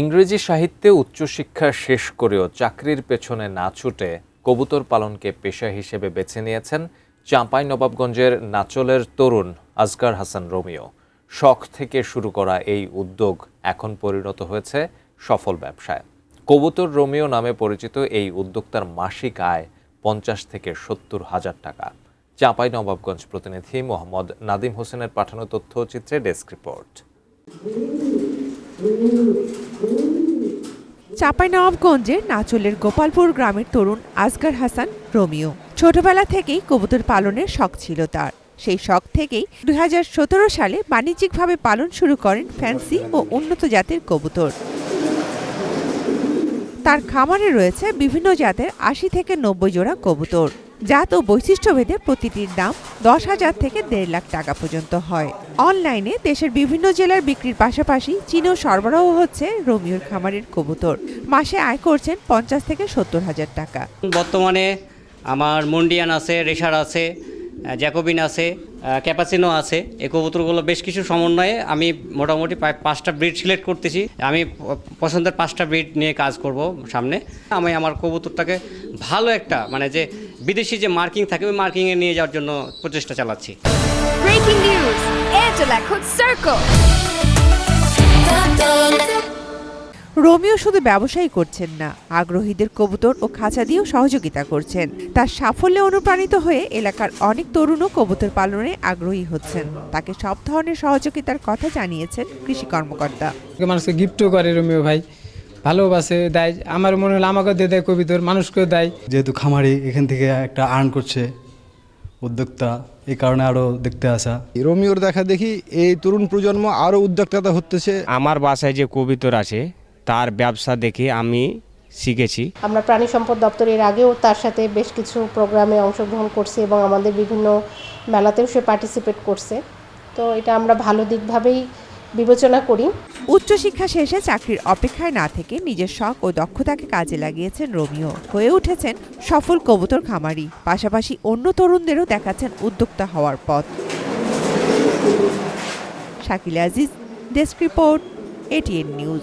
ইংরেজি সাহিত্যে উচ্চশিক্ষা শেষ করেও চাকরির পেছনে না ছুটে কবুতর পালনকে পেশা হিসেবে বেছে নিয়েছেন চাঁপাইনবাবগঞ্জের নাচলের তরুণ আসগার হাসান রোমিও। শখ থেকে শুরু করা এই উদ্যোগ এখন পরিণত হয়েছে সফল ব্যবসায়। কবুতর রোমিও নামে পরিচিত এই উদ্যোক্তার মাসিক আয় ৫০ থেকে ৭০ হাজার টাকা। চাঁপাইনবাবগঞ্জ প্রতিনিধি মোহাম্মদ নাদিম হোসেনের পাঠানো তথ্যচিত্রে ডেস্ক রিপোর্ট। চাঁপাইনবাবগঞ্জের নাচলের গোপালপুর গ্রামের তরুণ আসগার হাসান রোমিও ছোটবেলা থেকেই কবুতর পালনের শখ ছিল তার। সেই শখ থেকেই ২০১৭ সালে বাণিজ্যিকভাবে পালন শুরু করেন ফ্যান্সি ও উন্নত জাতের কবুতর। তার খামারে রয়েছে বিভিন্ন জাতের ৮০ থেকে ৯০ জোড়া কবুতর। জাত ও বৈশিষ্ট্যভেদে প্রতিটির দাম ১০,০০০ থেকে ১.৫ লাখ টাকা পর্যন্ত হয়। অনলাইনে দেশের বিভিন্ন জেলার বিক্রির পাশাপাশি চীনেও সরবরাহ হচ্ছে রোমিওর খামারের কবুতর। মাসে আয় করছেন ৫০ থেকে ৭০ হাজার টাকা। বর্তমানে আমার মন্ডিয়ান আছে, রেশার আছে, জ্যাকোবিন আছে, ক্যাপাচিনো আছে। এই কবুতরগুলো বেশ কিছু সমন্বয়ে আমি মোটামুটি প্রায় 5টা ব্রিড সিলেক্ট করতেছি। আমি পছন্দের 5টা ব্রিড নিয়ে কাজ করব সামনে। আমি আমার কবুতরটাকে ভালো একটা যে বিদেশি যে মার্কিং থাকে ওই মার্কিংয়ে নিয়ে যাওয়ার জন্য প্রচেষ্টা চালাচ্ছি। ব্রেকিং নিউজ, এয়ারটেল এখন সার্কেল। রোমিও শুধু ব্যবসায়ী করছেন না, আগ্রহীদের কবুতর ও খাঁচা দিয়েও সহযোগিতা করছেন। তার সাফল্যে অনুপ্রাণিত হয়ে এলাকার অনেক তরুণও কবুতর পালনে আগ্রহী হচ্ছেন। তাকে সব ধরনের সহযোগিতার কথা জানিয়েছেন কৃষি কর্মকর্তা। মানুষকে গিফটও করে রোমিও ভাই, ভালোবাসে, দেয়। আমার মনে হলো আমাকে দিয়ে দেয় কবুতর, মানুষকেও দেয়। যেহেতু খামারি এখান থেকে একটা আর্ন করছে উদ্যোক্তা, এই কারণে আরও দেখতে আসা। রোমিওর দেখা দেখি এই তরুণ প্রজন্ম আরও উদ্যোক্তা হতেছে। আমার বাসায় যে কবুতর আছে তার ব্যবসা দেখে আমি শিখেছি। আমরা প্রাণী সম্পদ দপ্তরের আগেও তার সাথে বেশ কিছু প্রোগ্রামে অংশগ্রহণ করছি এবং আমাদের বিভিন্ন মেলাতেও সে পার্টিসিপেট করছে। তো এটা আমরা ভালো দিকভাবেই বিবেচনা করি। উচ্চশিক্ষা শেষে চাকরির অপেক্ষায় না থেকে নিজের শখ ও দক্ষতাকে কাজে লাগিয়েছেন রোমিও। হয়ে উঠেছেন সফল কবুতর খামারি। পাশাপাশি অন্য তরুণদেরও দেখাচ্ছেন উদ্যোক্তা হওয়ার পথ। Shakil Aziz, desk report, ATN news.